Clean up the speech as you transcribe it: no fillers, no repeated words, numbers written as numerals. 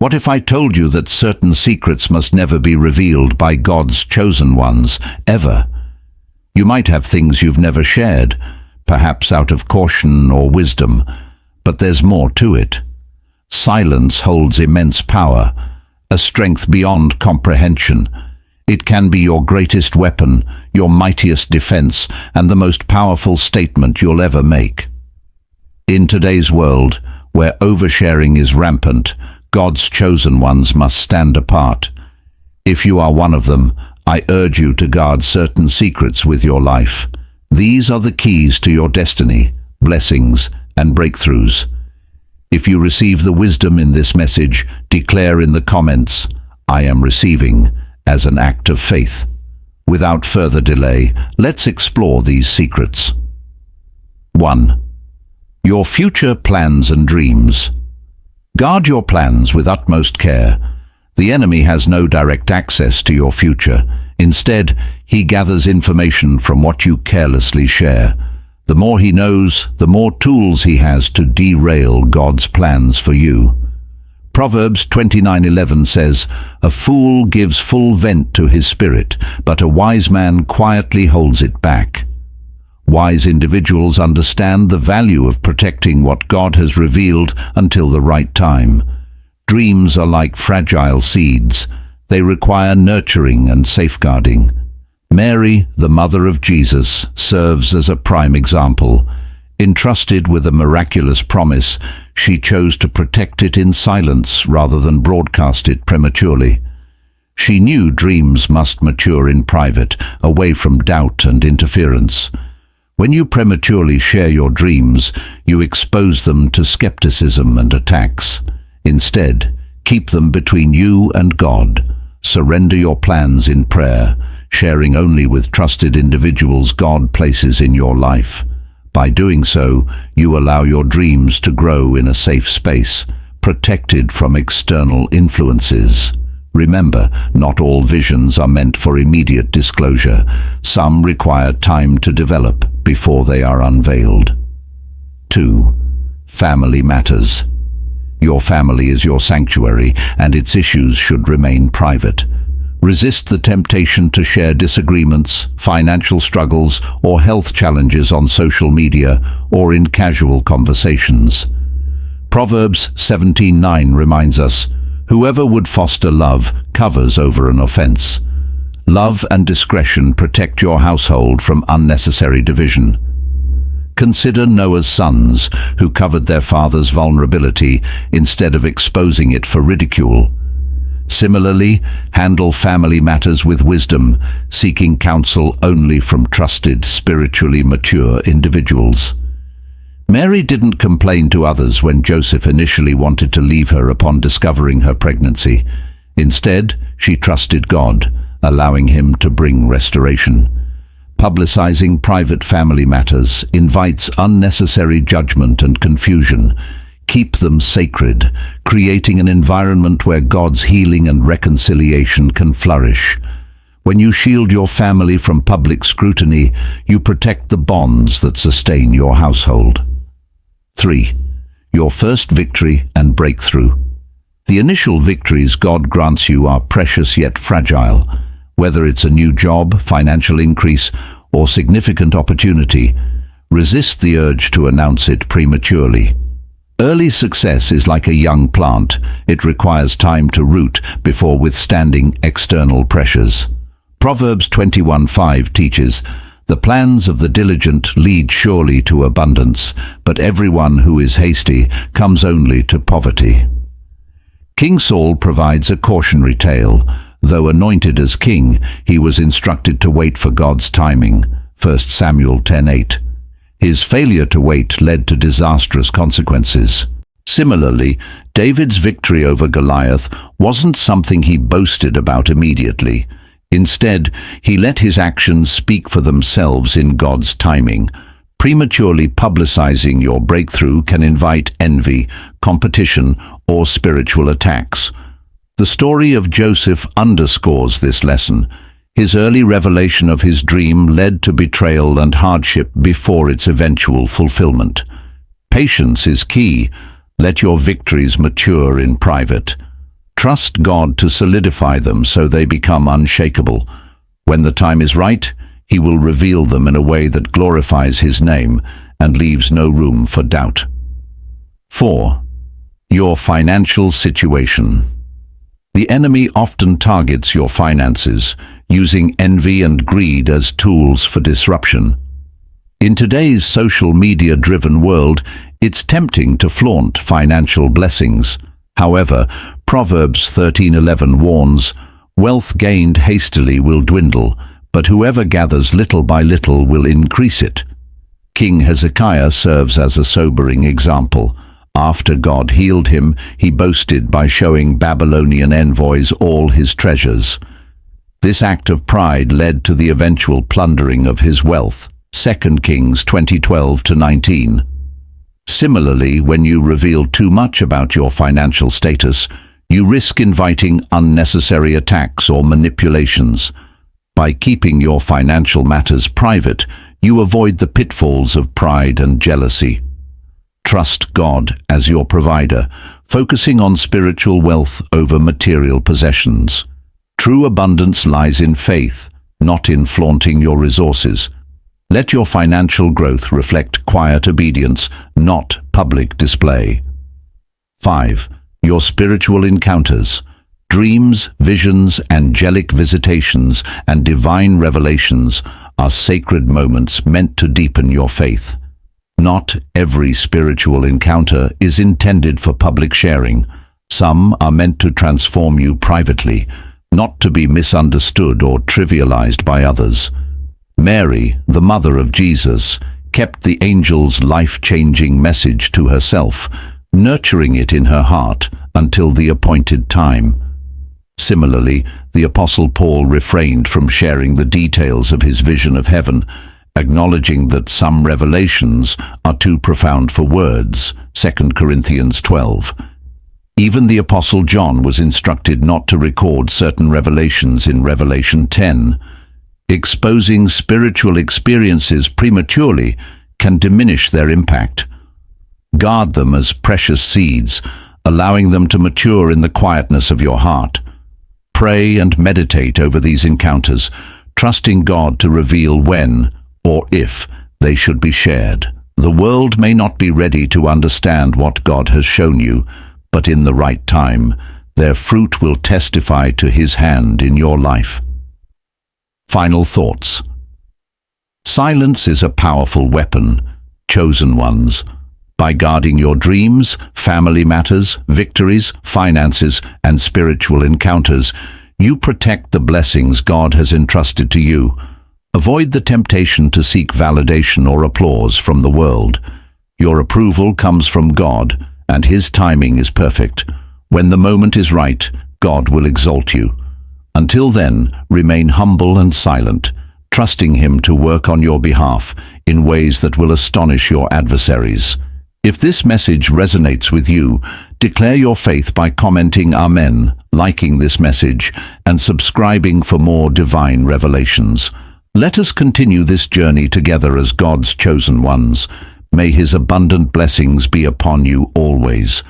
What if I told you that certain secrets must never be revealed by God's chosen ones, ever? You might have things you've never shared, perhaps out of caution or wisdom, but there's more to it. Silence holds immense power, a strength beyond comprehension. It can be your greatest weapon, your mightiest defense, and the most powerful statement you'll ever make. In today's world, where oversharing is rampant, God's chosen ones must stand apart. If you are one of them, I urge you to guard certain secrets with your life. These are the keys to your destiny, blessings, and breakthroughs. If you receive the wisdom in this message, declare in the comments, "I am receiving," as an act of faith. Without further delay, let's explore these secrets. 1. Your future plans and dreams. Guard your plans with utmost care. The enemy has no direct access to your future. Instead, he gathers information from what you carelessly share. The more he knows, the more tools he has to derail God's plans for you. Proverbs 29:11 says, "A fool gives full vent to his spirit, but a wise man quietly holds it back." Wise individuals understand the value of protecting what God has revealed until the right time. Dreams are like fragile seeds. They require nurturing and safeguarding. Mary, the mother of Jesus, serves as a prime example. Entrusted with a miraculous promise, she chose to protect it in silence rather than broadcast it prematurely. She knew dreams must mature in private, away from doubt and interference. When you prematurely share your dreams, you expose them to skepticism and attacks. Instead, keep them between you and God. Surrender your plans in prayer, sharing only with trusted individuals God places in your life. By doing so, you allow your dreams to grow in a safe space, protected from external influences. Remember, not all visions are meant for immediate disclosure. Some require time to develop before they are unveiled. 2. Family matters. Your family is your sanctuary, and its issues should remain private. Resist the temptation to share disagreements, financial struggles, or health challenges on social media or in casual conversations. Proverbs 17:9 reminds us, "Whoever would foster love covers over an offense." Love and discretion protect your household from unnecessary division. Consider Noah's sons, who covered their father's vulnerability instead of exposing it for ridicule. Similarly, handle family matters with wisdom, seeking counsel only from trusted, spiritually mature individuals. Mary didn't complain to others when Joseph initially wanted to leave her upon discovering her pregnancy. Instead, she trusted God, allowing him to bring restoration. Publicizing private family matters invites unnecessary judgment and confusion. Keep them sacred, creating an environment where God's healing and reconciliation can flourish. When you shield your family from public scrutiny, you protect the bonds that sustain your household. 3. Your first victory and breakthrough. The initial victories God grants you are precious yet fragile. Whether it's a new job, financial increase, or significant opportunity, resist the urge to announce it prematurely. Early success is like a young plant. It requires time to root before withstanding external pressures. Proverbs 21:5 teaches, "The plans of the diligent lead surely to abundance, but everyone who is hasty comes only to poverty." King Saul provides a cautionary tale. Though anointed as king, he was instructed to wait for God's timing. 1 Samuel 10:8. His failure to wait led to disastrous consequences. Similarly, David's victory over Goliath wasn't something he boasted about immediately. Instead, he let his actions speak for themselves in God's timing. Prematurely publicizing your breakthrough can invite envy, competition, or spiritual attacks. The story of Joseph underscores this lesson. His early revelation of his dream led to betrayal and hardship before its eventual fulfillment. Patience is key. Let your victories mature in private. Trust God to solidify them so they become unshakable. When the time is right, He will reveal them in a way that glorifies His name and leaves no room for doubt. 4. Your financial situation. The enemy often targets your finances, using envy and greed as tools for disruption. In today's social media-driven world, it's tempting to flaunt financial blessings. However, Proverbs 13:11 warns, "Wealth gained hastily will dwindle, but whoever gathers little by little will increase it." King Hezekiah serves as a sobering example. After God healed him, he boasted by showing Babylonian envoys all his treasures. This act of pride led to the eventual plundering of his wealth. 2 Kings 20:12-19. Similarly, when you reveal too much about your financial status, you risk inviting unnecessary attacks or manipulations. By keeping your financial matters private, you avoid the pitfalls of pride and jealousy. Trust God as your provider, focusing on spiritual wealth over material possessions. True abundance lies in faith, not in flaunting your resources. Let your financial growth reflect quiet obedience, not public display. 5. Your spiritual encounters. Dreams, visions, angelic visitations, and divine revelations are sacred moments meant to deepen your faith. Not every spiritual encounter is intended for public sharing. Some are meant to transform you privately, not to be misunderstood or trivialized by others. Mary, the mother of Jesus, kept the angel's life-changing message to herself, nurturing it in her heart until the appointed time. Similarly, the Apostle Paul refrained from sharing the details of his vision of heaven, acknowledging that some revelations are too profound for words. 2 Corinthians 12. Even the Apostle John was instructed not to record certain revelations in Revelation 10. Exposing spiritual experiences prematurely can diminish their impact. Guard them as precious seeds, allowing them to mature in the quietness of your heart. Pray and meditate over these encounters, trusting God to reveal when or if they should be shared. The world may not be ready to understand what God has shown you, but in the right time, their fruit will testify to His hand in your life. Final thoughts. Silence is a powerful weapon, chosen ones. By guarding your dreams, family matters, victories, finances, and spiritual encounters, you protect the blessings God has entrusted to you. Avoid the temptation to seek validation or applause from the world. Your approval comes from God, and His timing is perfect. When the moment is right, God will exalt you. Until then, remain humble and silent, trusting Him to work on your behalf in ways that will astonish your adversaries. If this message resonates with you, declare your faith by commenting Amen, liking this message, and subscribing for more divine revelations. Let us continue this journey together as God's chosen ones. May His abundant blessings be upon you always.